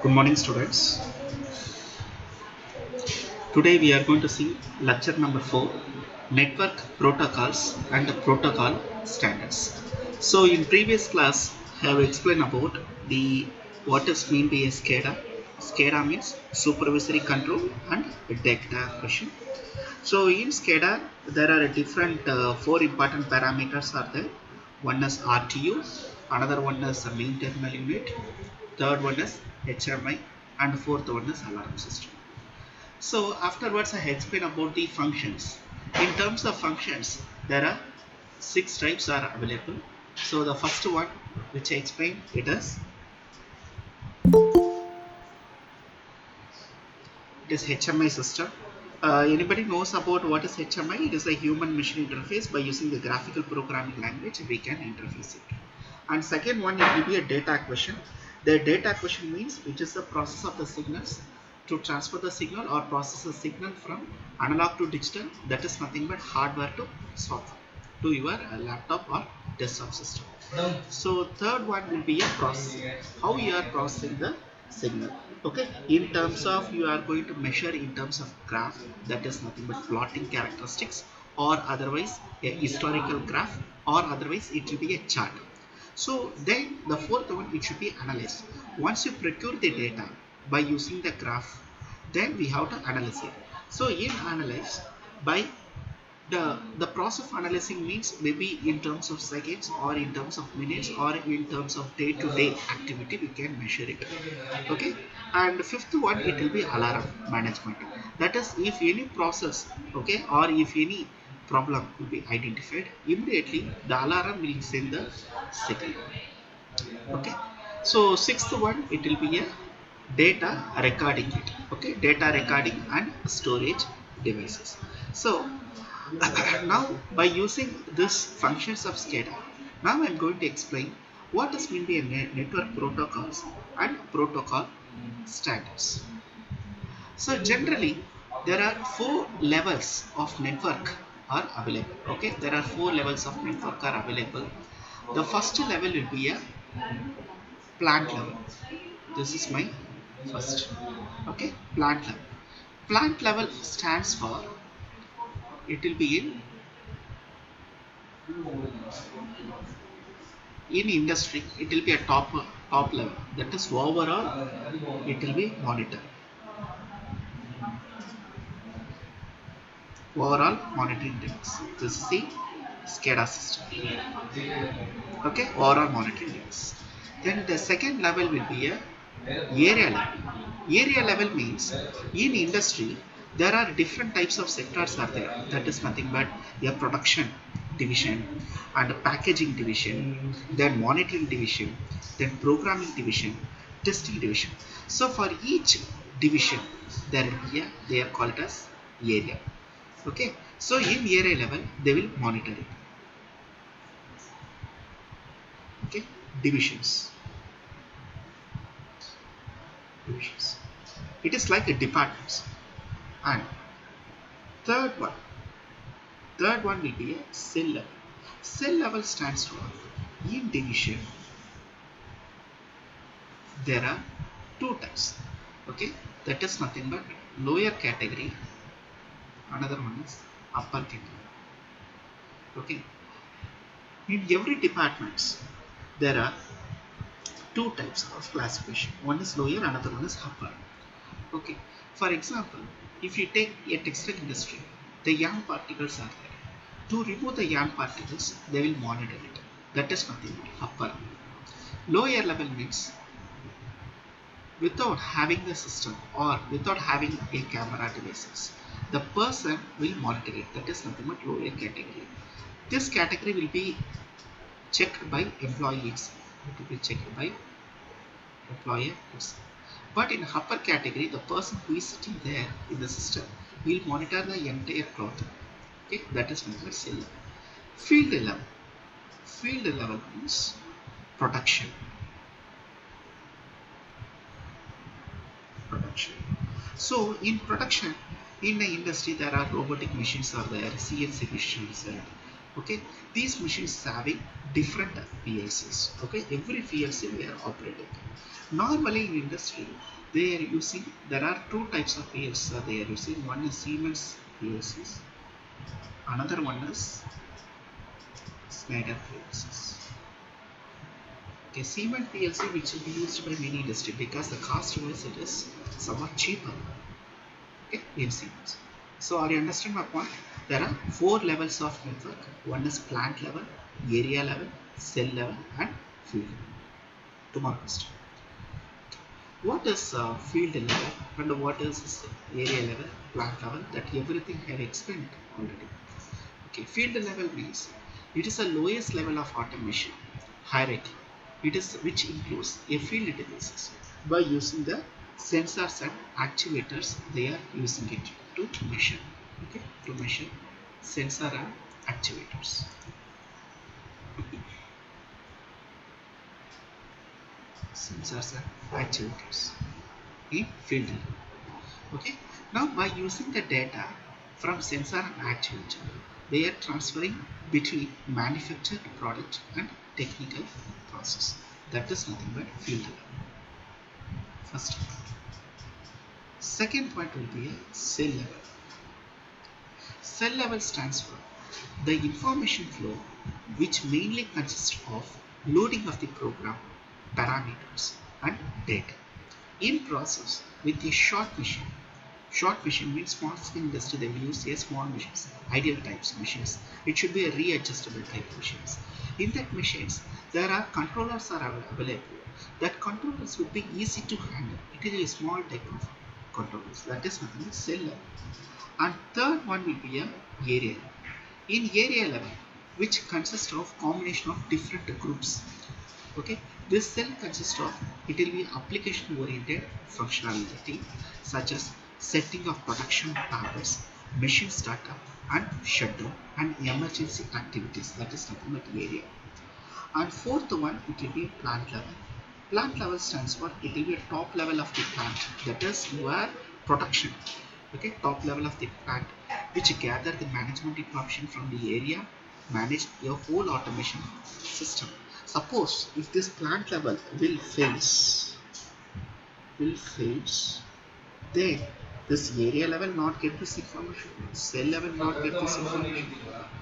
Good morning, students. Today we are going to see lecture number 4, Network Protocols and Protocol Standards. So in previous class, I have explained about the what is mean by a SCADA. SCADA means supervisory control and data acquisition. So in SCADA, there are different four important parameters are there. One is RTU, another one is a main terminal unit, third one is HMI, and fourth one is alarm system. So afterwards I explain about the functions. In terms of functions, there are six types are available. So the first one which I explained it is HMI system. Anybody knows about what is HMI? It is a human machine interface. By using the graphical programming language we can interface it. And second one, it will be a data acquisition. The data acquisition means which is the process of the signals to transfer the signal or process the signal from analog to digital. That is nothing but hardware to software to your laptop or desktop system. So third one will be a processing. How you are processing the signal. Okay, in terms of you are going to measure in terms of graph, that is nothing but plotting characteristics, or otherwise a historical graph, or otherwise it will be a chart. So then the fourth one, it should be analyzed. Once you procure the data by using the graph, then we have to analyze it. So in analyze, by the process of analyzing means maybe in terms of seconds or in terms of minutes or in terms of day-to-day activity we can measure it. Okay, and fifth one, it will be alarm management. That is, if any process, okay, or if any problem will be identified, immediately the alarm will send the signal. Okay, so sixth one, it will be a data recording it. Okay, data recording and storage devices. So now by using this functions of SCADA, now I'm going to explain what does mean by network protocols and protocol standards. So generally there are four levels of network are available. Okay, there are four levels of network are available. The first level will be a plant level. This is my first. Okay, plant level. Plant level stands for, it will be in industry, it will be a top level, that is overall it will be monitor, overall monitoring device. This is the SCADA system. Okay, overall monitoring device. Then the second level will be a area level. Area level means in industry there are different types of sectors are there. That is nothing but a production division and a packaging division, then monitoring division, then programming division, testing division. So for each division there will be a, they are called as area. Okay, so in area level they will monitor it. Okay, divisions. It is like a departments. And third one, third one will be a cell level. Cell level stands for, in division there are two types. Okay, that is nothing but lower category, another one is upper category. Okay, in every departments there are two types of classification. One is lower, another one is upper. Okay, for example, if you take a textile industry, the yarn particles are there. To remove the yarn particles, they will monitor it. That is nothing but upper. Lower level means without having the system or without having a camera devices, the person will monitor it. That is nothing but lower category. This category will be checked by employees. It will be checked by employer itself. But in upper category, the person who is sitting there in the system will monitor the entire cloth. Okay, that is nothing but cell level. Field level. Field level means production. Production. So in production, in the industry there are robotic machines are there, CNC machines, Okay, these machines having different PLCs. Okay, every PLC we are operating. Normally in industry, they are using, there are two types of PLCs they are using. One is Siemens PLCs, another one is Schneider PLCs. Okay, Siemens PLC which will be used by many industry because the cost wise it is somewhat cheaper. Okay, in Siemens. So are you understand my point? There are four levels of network. One is plant level, area level, cell level, and field level. Tomorrow question. What is field level and what is area level, plant level? That everything I have explained already. Okay, field level means it is the lowest level of automation hierarchy. It is which includes a field devices. By using the sensors and actuators, they are using it to measure. Okay, to measure sensor and actuators. Sensors and actuators in field level. Okay, now by using the data from sensor and actuator, they are transferring between manufactured product and technical process. That is nothing but field level. First, second point will be a cell level. Cell level stands for the information flow, which mainly consists of loading of the program parameters and data in process with a short machine. Short machine means small scale industry, they will use a small machines, ideal types machines. It should be a readjustable type machines. In that machines, there are controllers are available. That controllers would be easy to handle. It is a small type of controllers. That is nothing but cell level. And third one will be a area level. In area level, which consists of combination of different groups. Okay, this cell consists of, it will be application oriented functionality such as setting of production patterns, machine startup and shutdown and emergency activities. That is nothing but area. And fourth one, it will be plant level. Plant level stands for, it will be a top level of the plant, that is your production. Okay, top level of the plant which gather the management information from the area, manage your whole automation system. Suppose if this plant level fails, then this area level not get this information, cell level not get this information,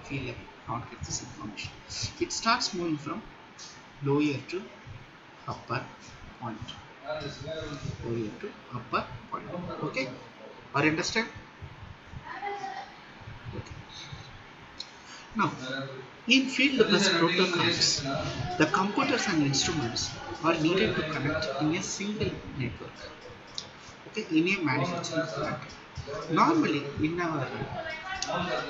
field level not get this information. It starts moving from lower to upper point, lower to upper point. Okay, or understand? Okay. Now, in field bus protocols, the computers and instruments are needed to connect in a single network. Okay, in a manufacturing plant. Normally, in our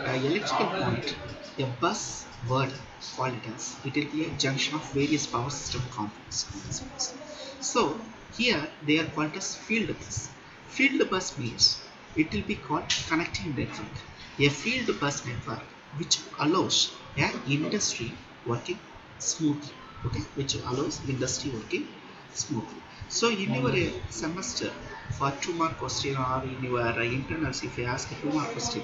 electrical point, a bus word called it as, it will be a junction of various power system components. So here they are called as field bus. Field bus means it will be called connecting network. A field bus network which allows a industry working smoothly. Okay, which allows industry working smoothly. So in your semester for 2 mark question or in your internals if you ask a 2 mark question,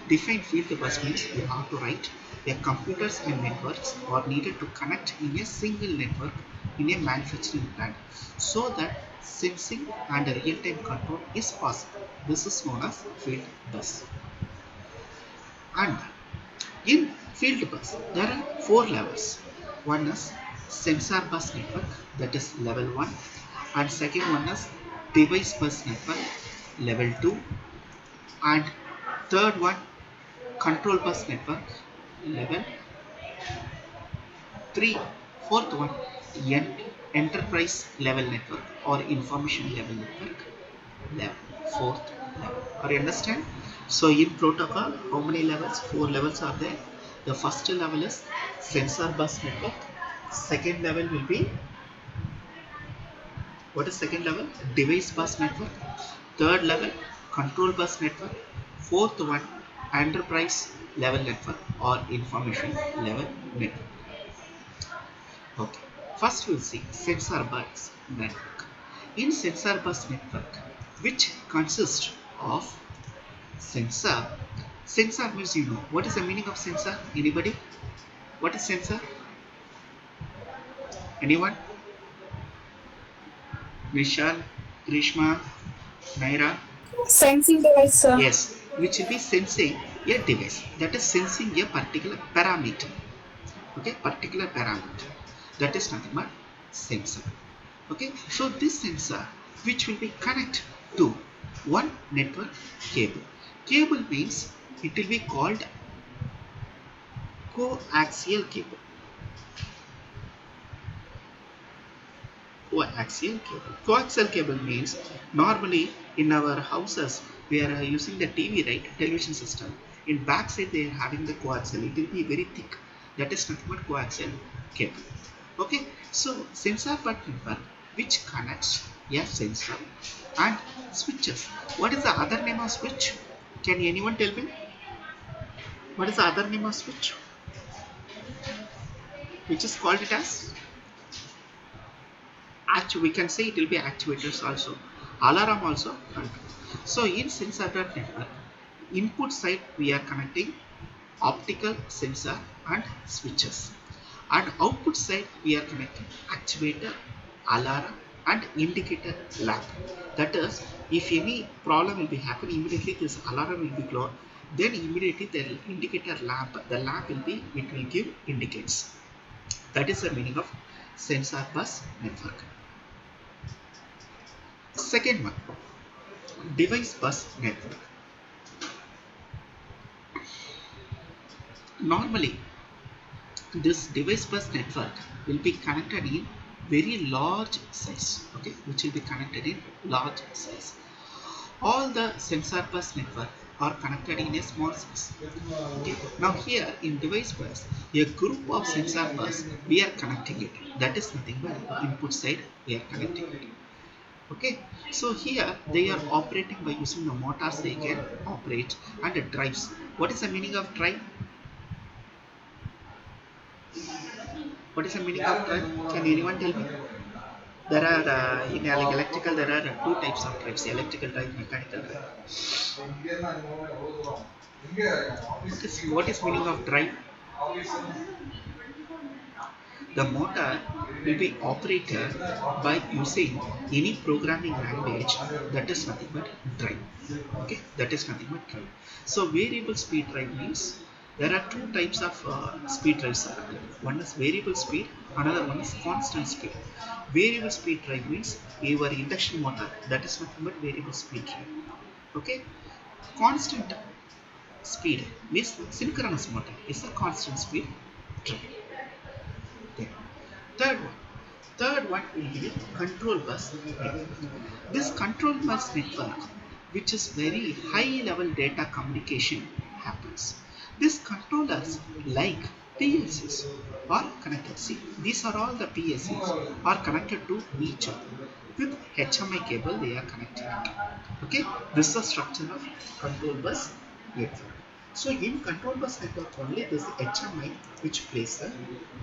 define field bus means you have to write a computers and networks are needed to connect in a single network in a manufacturing plant so that sensing and real-time control is possible. This is known as field bus. And in field bus, there are four levels. One is sensor bus network, that is level 1, and second one is device bus network, level 2, and third one control bus network, level 3, fourth one enterprise level network or information level network, level 4th level. Are you understand? So in protocol, how many levels? 4 levels are there. The first level is sensor bus network. Second level will be, what is second level? Device bus network. Third level, control bus network. Fourth one, enterprise level network or information level network. Okay, first we'll see sensor bus network. In sensor bus network, which consists of sensor, Sensor means you know. What is the meaning of sensor? Anybody? What is sensor? Anyone? Vishal, Grishma, Naira? Sensing device, sir. Yes, which will be sensing a device. That is sensing a particular parameter. Okay, particular parameter. That is nothing but sensor. Okay, so this sensor which will be connected to one network cable. Cable means it will be called coaxial cable. Coaxial cable. Coaxial cable means normally in our houses we are using the TV, right? Television system. In backside they are having the coaxial. It will be very thick. That is nothing but coaxial cable. Okay, so sensor part network which connects a sensor and switches. What is the other name of switch? Can anyone tell me? What is the other name of switch? Which is called it as? We can say it will be actuators also, alarm also control. So in sensor network, input side we are connecting optical sensor and switches, and output side we are connecting actuator, alarm and indicator lamp. That is, if any problem will be happening, immediately this alarm will be glowed, then immediately the indicator lamp, the lamp will be, it will give indicates. That is the meaning of sensor bus network. Second one, device bus network. Normally, this device bus network will be connected in very large size, okay, which will be connected in large size. All the sensor bus network are connected in a small size. Okay. Now here in device bus, a group of sensor bus we are connecting it. That is nothing but input side we are connecting it. Okay, so here they are operating by using the motors they can operate and the drives. What is the meaning of drive? What is the meaning of drive? Can anyone tell me? There are in electrical there are two types of drives: electrical drive, mechanical drive. What is meaning of drive? The motor will be operated by using any programming language. That is nothing but drive. Okay, that is nothing but drive. So variable speed drive means there are two types of speed drives. One is variable speed, another one is constant speed. Variable speed drive means your induction motor, that is nothing but variable speed drive. Okay, constant speed means synchronous motor is a constant speed drive. Okay. Third one. Third one will be control bus network. This control bus network, which is very high level data communication happens. These controllers like PLCs are connected. See, these are all the PLCs are connected to each other. With HMI cable, they are connected. Okay, this is the structure of control bus network. So in control bus network only this HMI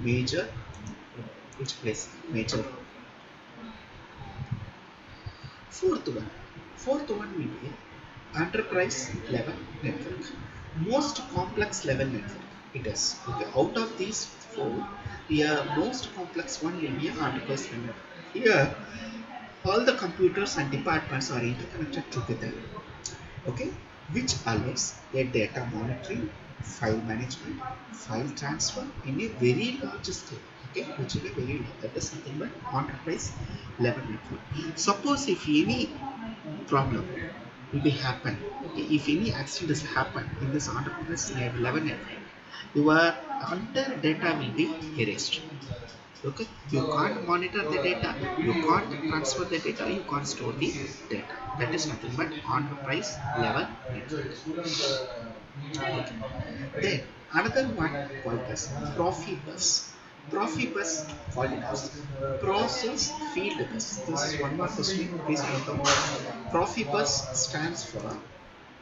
major which plays major role. Fourth one. Fourth one will be enterprise level network. Most complex level network it is. Okay. Out of these four, the most complex one will be enterprise level. Here, all the computers and departments are interconnected together. Okay, which allows a data monitoring, file management, file transfer in a very large scale. Okay, which is a very large. That is something but enterprise level network. Suppose if any problem will be happen, okay, if any accident has happened in this enterprise level network, your entire data will be erased. Okay, you can't monitor the data, you can't transfer the data, you can't store the data. That is nothing but enterprise level network. Okay. Then another one called as Profibus. Profibus called it as process field bus. This is one more question, please note down. Profibus stands for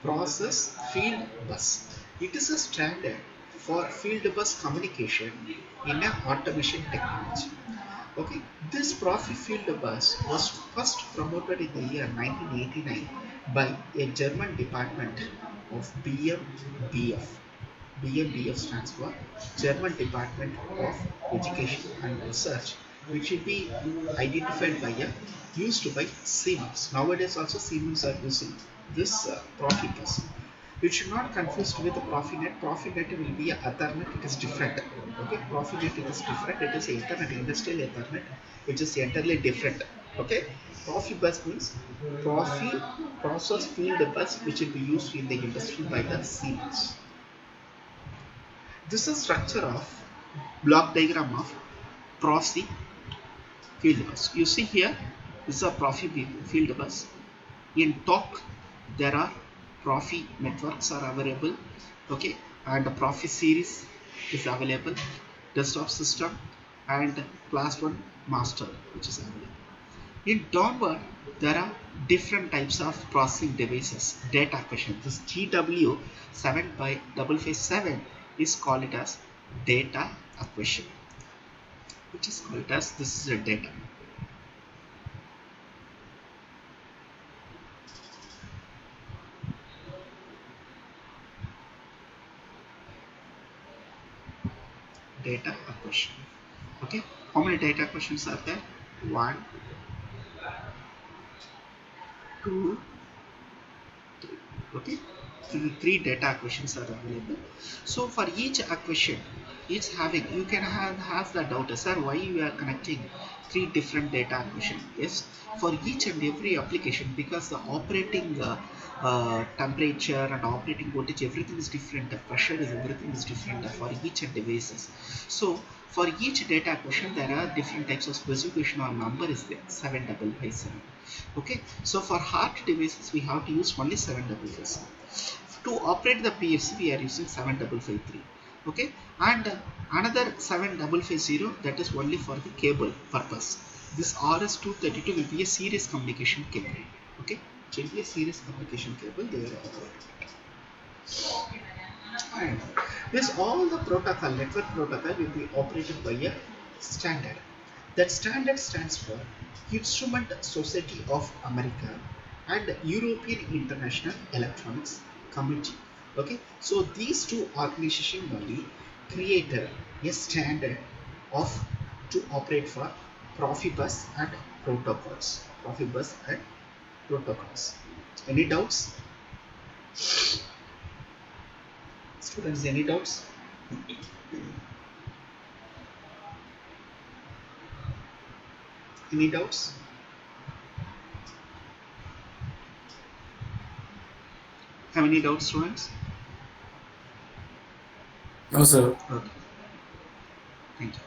process field bus. It is a standard for field bus communication in a automation technology. Okay, this Profi field bus was first promoted in the year 1989 by a German department. of BMBF. BMBF stands for German Department of Education and Research, which will be identified by a used by Siemens. Nowadays also Siemens are using this Profibus. It should not confused with Profinet. Profinet will be a Ethernet. It is different. Okay, Profinet it is different. It is Ethernet, industrial Ethernet, which is entirely different. Okay, Profibus means Profi process field bus, which will be used in the industry by the Siemens. This is structure of block diagram of Profi field bus. You see here, this is a Profi field bus. In top, there are Profi networks are available. Okay, and the Profi series is available. Desktop system and class 1 master, which is available. In downward, there are different types of processing devices. Data acquisition. This GW7 is called it as data acquisition, which is called as this is a data. Data acquisition. Okay, how many data acquisitions are there? 1, 2, 3. Okay, three data acquisitions are available. So for each acquisition, each having, you can have the doubt, sir, why you are connecting three different data acquisition? Yes, for each and every application, because the operating temperature and operating voltage, everything is different. The pressure is everything is different for each and devices. So for each data acquisition, there are different types of specification or number is there. 7557. Okay, so for hard devices we have to use only 7557. To operate the PFC we are using 7553. Okay, and another 7550, that is only for the cable purpose. This RS232 will be a series communication cable. Okay, it will be a series communication cable they are operating. And this all the protocol, network protocol will be operated by a standard. That standard stands for Instrument Society of America and European International Electronics Committee. Okay, so these two organizations only created a standard of to operate for Profibus and protocols. Profibus and protocols. Any doubts? Students, any doubts? Any doubts? Have any doubts, students? No, sir. Okay. Thank you.